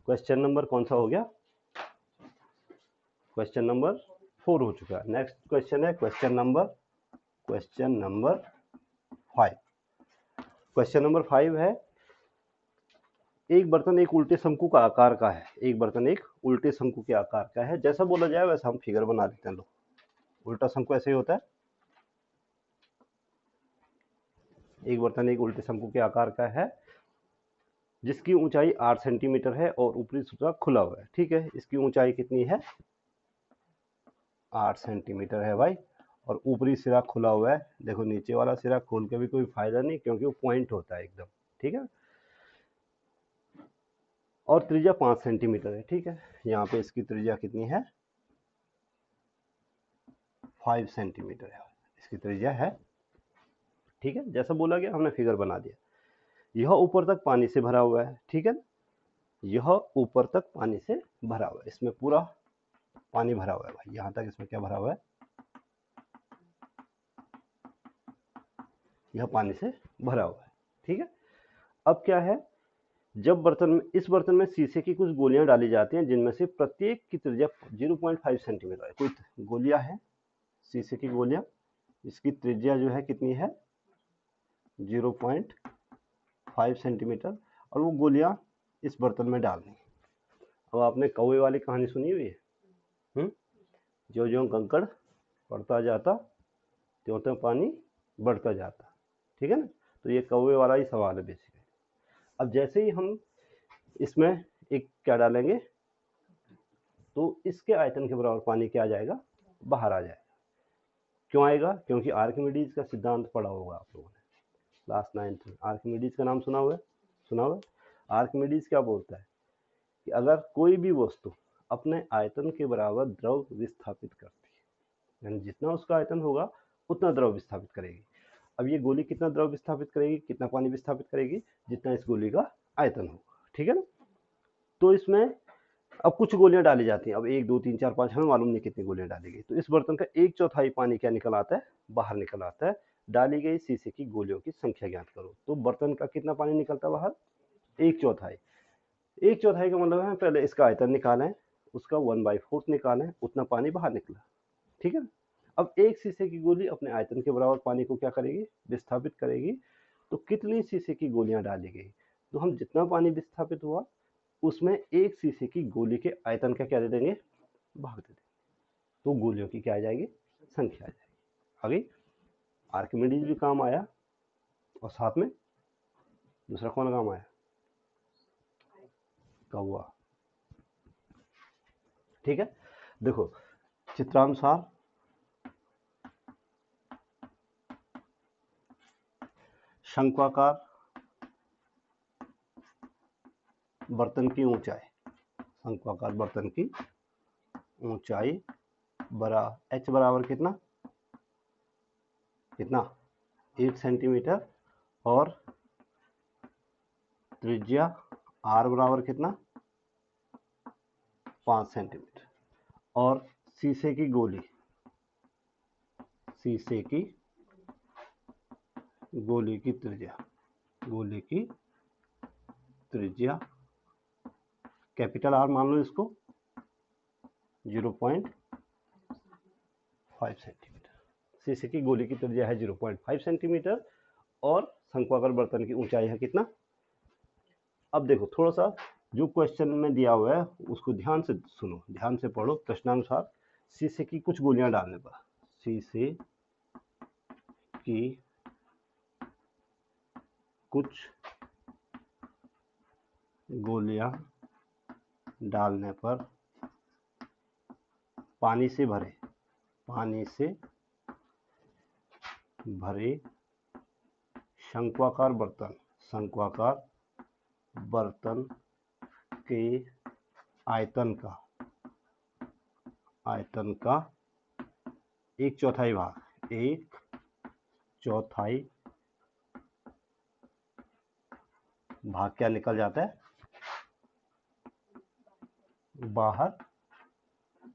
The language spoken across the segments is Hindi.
क्वेश्चन नंबर कौन सा हो गया? क्वेश्चन नंबर 4 हो चुका है। नेक्स्ट क्वेश्चन है क्वेश्चन नंबर 5। क्वेश्चन नंबर 5 है, एक बर्तन एक उल्टे शंकु का आकार का है। एक बर्तन एक उल्टे शंकु के आकार का है। जैसा बोला जाए वैसा हम फिगर बना देते हैं। लो, उल्टा शंकु ऐसे ही होता है। एक बर्तन एक उल्टे शंकु के आकार का है जिसकी ऊंचाई 8 सेंटीमीटर है और ऊपरी सिरा खुला हुआ है। ठीक है, इसकी ऊंचाई कितनी है? 8 सेंटीमीटर है भाई, और ऊपरी सिरा खुला हुआ है। देखो, नीचे वाला सिरा खोल के भी कोई फायदा नहीं, क्योंकि वो पॉइंट होता है एकदम। ठीक है, और त्रिज्या 5 सेंटीमीटर है। ठीक है, यहाँ पे इसकी त्रिज्या कितनी है? 5 सेंटीमीटर है इसकी त्रिज्या है। ठीक है, जैसा बोला गया हमने फिगर बना दिया। यह ऊपर तक पानी से भरा हुआ है। ठीक है, यह ऊपर तक पानी से भरा हुआ है। इसमें पूरा पानी भरा हुआ है भाई, यहाँ तक इसमें क्या भरा हुआ है? यह पानी से भरा हुआ है। ठीक है, अब क्या है, जब इस बर्तन में शीशे की कुछ गोलियां डाली जाती हैं जिनमें से प्रत्येक की त्रिज्या 0.5 सेंटीमीटर है। कुछ गोलियां हैं, शीशे की गोलियां, इसकी त्रिज्या जो है कितनी है? 0.5 सेंटीमीटर, और वो गोलियां इस बर्तन में डालनी। अब आपने कौवे वाली कहानी सुनी हुई है? जो जो कंकड़ पड़ता जाता त्यों त्यों पानी बढ़ता जाता। ठीक है ना, तो ये कौवे वाला ही सवाल है बेसिकली। अब जैसे ही हम इसमें एक क्या डालेंगे तो इसके आयतन के बराबर पानी क्या आ जाएगा? बाहर आ जाएगा। क्यों आएगा? क्योंकि आर्किमिडीज का सिद्धांत पढ़ा होगा आप लोगों ने क्लास 9th में। आर्किमिडीज का नाम सुना हुआ है? आर्किमिडीज क्या बोलता है कि अगर कोई भी वस्तु अपने आयतन के बराबर द्रव विस्थापित करती है, यानी जितना उसका आयतन होगा उतना द्रव विस्थापित करेगी। अब ये गोली कितना द्रव विस्थापित करेगी, कितना पानी विस्थापित करेगी? जितना इस गोली का आयतन होगा। ठीक है ना, तो इसमें अब कुछ गोलियां डाली जाती हैं। अब 1 2 3 4 5 हमें मालूम नहीं कितनी गोलियां डाली गई। तो इस बर्तन का 1/4 पानी क्या निकल आता है? बाहर निकल आता है। डाली गई शीशे की गोलियों की संख्या ज्ञात करो। तो बर्तन का कितना पानी निकलता है बाहर? 1/4। 1/4 का मतलब है पहले इसका आयतन निकालें, उसका 1/4 निकालें, उतना पानी बाहर निकला। ठीक है, अब एक शीशे की गोली अपने आयतन के बराबर पानी को क्या करेगी? विस्थापित करेगी। तो कितनी शीशे की गोलियां डाली गई? तो हम जितना पानी विस्थापित हुआ उसमें एक शीशे की गोली के आयतन का क्या दे देंगे? भाग दे देंगे। तो गोलियों की क्या आ जाएगी? संख्या आ जाएगी। आ गई? आर्किमिडीज भी काम आया, और साथ में दूसरा कौन काम आया? कौवा। ठीक है, देखो चित्रानुसार शंक्वाकार बर्तन की ऊंचाई, शंक्वाकार बर्तन की ऊंचाई h बराबर कितना? 8 सेंटीमीटर, और त्रिज्या r बराबर कितना? 5 सेंटीमीटर, और शीशे की गोली की त्रिज्या कैपिटल R मान लो इसको, 0.5 सेंटीमीटर। शीशे की गोली की त्रिज्या है 0.5 सेंटीमीटर, और शंक्वाकार बर्तन की ऊंचाई है कितना? अब देखो थोड़ा सा जो क्वेश्चन में दिया हुआ है उसको ध्यान से सुनो, ध्यान से पढ़ो। प्रश्नानुसार शीशे की कुछ गोलियां डालने पर, शीशे की कुछ गोलियां डालने पर पानी से भरे शंक्वाकार बर्तन के आयतन का 1/4 भाग क्या निकल जाता है? बाहर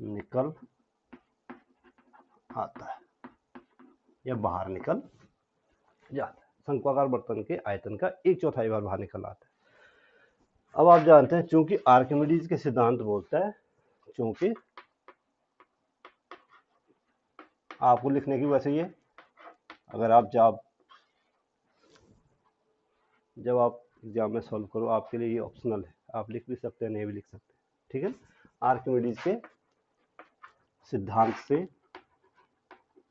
निकल आता है, या बाहर निकल जाता है। शंक्वाकार बर्तन के आयतन का 1/4 बार बाहर निकल आता है। अब आप जानते हैं चूंकि आर्किमिडीज के सिद्धांत बोलता है, चूंकि आपको लिखने की वैसे ये, अगर आप जब आप एग्जाम में सॉल्व करो आपके लिए ये ऑप्शनल है, आप लिख भी सकते हैं नहीं भी लिख सकते, ठीक है। आर्किमिडीज के सिद्धांत से,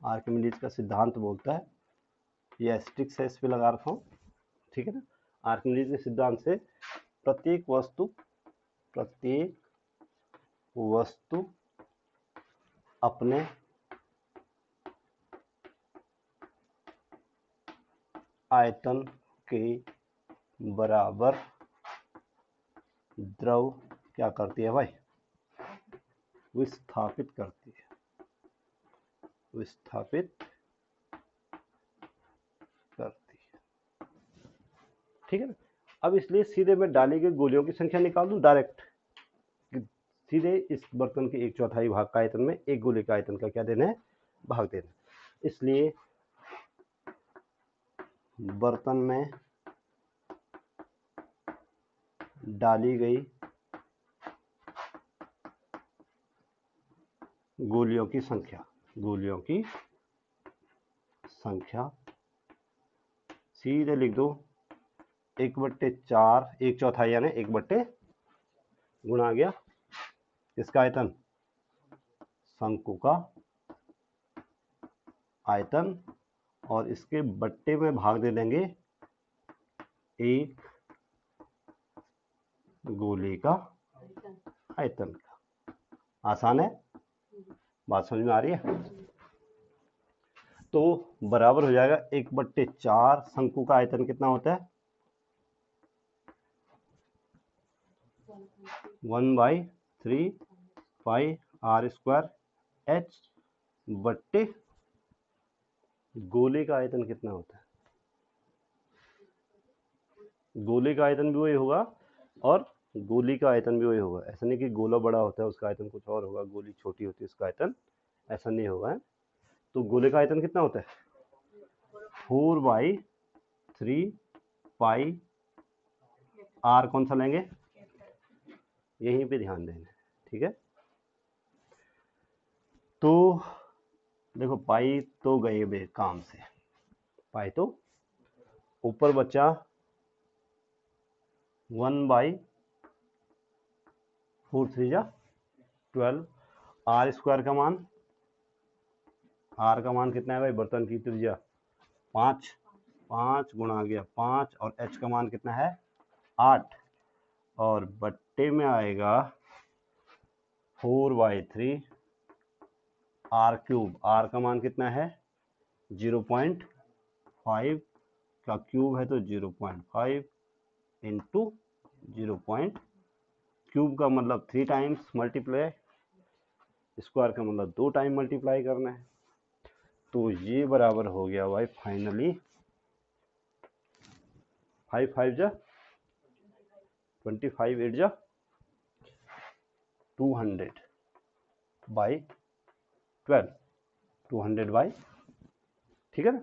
आर्किमिडीज का सिद्धांत बोलता है, ये एस्ट्रिक्स है इस पे लगा रखा हूँ, ठीक है ना। आर्किमिडीज के सिद्धांत से प्रत्येक वस्तु अपने आयतन के बराबर द्रव क्या करती है भाई, विस्थापित करती है, विस्थापित करती है, ठीक है ना। अब इसलिए सीधे मैं डाली गई गोलियों की संख्या निकाल दूं डायरेक्ट, सीधे इस बर्तन के 1/4 भाग का आयतन में एक गोले का आयतन का क्या देना है, भाग देना। इसलिए बर्तन में डाली गई गोलियों की संख्या सीधे लिख दो 1/4, 1/4 यानी 1 गुणा गया इसका आयतन, शंकु का आयतन, और इसके बट्टे में भाग दे देंगे एक गोले का आयतन का। आसान है, बात समझ में आ रही है। तो बराबर हो जाएगा 1/4, शंकु का आयतन कितना होता है 1/3 पाई r² h बट्टे गोले का आयतन कितना होता है, गोले का आयतन भी वही होगा और गोली का आयतन भी वही होगा। ऐसा नहीं कि गोला बड़ा होता है उसका आयतन कुछ और होगा, गोली छोटी होती है उसका आयतन ऐसा नहीं होगा है? तो गोले का आयतन कितना होता है 4/3 पाई r, कौन सा लेंगे, यहीं पे ध्यान देना, ठीक है। तो देखो पाई तो गए बे काम से, पाई तो ऊपर बचा 1/4 3 जा 12, r² का मान, r का मान कितना है भाई, बर्तन की त्रिज्या 5 गुणा गया 5, और h का मान कितना है 8, और बट्टे में आएगा 4/3 r³ r का मान कितना है 0.5 का क्यूब है तो 0.5 इंटू 0.क्यूब का मतलब 3 टाइम्स मल्टीप्लाई, स्क्वायर का मतलब 2 टाइम मल्टीप्लाई करना है। तो ये बराबर हो गया भाई फाइनली 5 5 जा 25 8 जा 200/12, 200 ठीक है ना।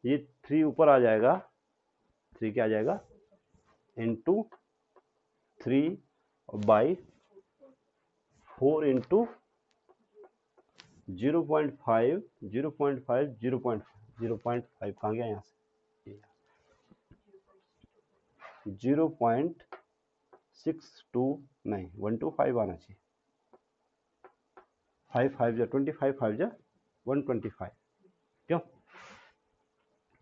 ये 3 ऊपर आ जाएगा, 3 क्या आ जाएगा इंटू 3/4 इंटू 0.5 कहाँ गया यहाँ से 0.62 नहीं 125 आना चाहिए, 5 5 जा 25 5 जा 125, क्यों।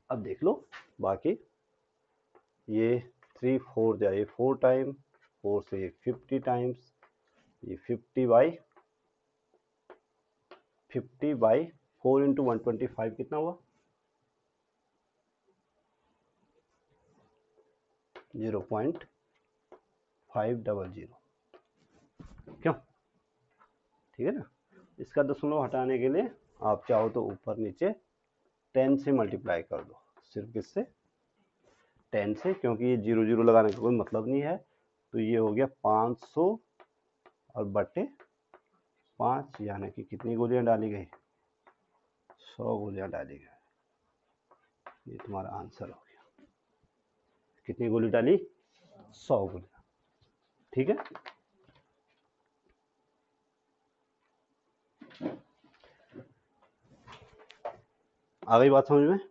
अब देख लो बाकी ये 3 4 जा ये 4 टाइम, 4 से 50 टाइम्स, ये 50/4 इंटू 125 कितना हुआ 0.500, क्यों, ठीक है ना। इसका दशमलव हटाने के लिए आप चाहो तो ऊपर नीचे 10 से मल्टीप्लाई कर दो, सिर्फ किससे 10 से, क्योंकि ये 0 0 लगाने का कोई मतलब नहीं है। तो ये हो गया 500 और बटे 5, यानी कि कितनी गोलियां डाली गई 100 गोलियां डाली गई। ये तुम्हारा आंसर हो गया, कितनी गोली डाली 100 गोलियां। ठीक है। आ गई बात समझ में?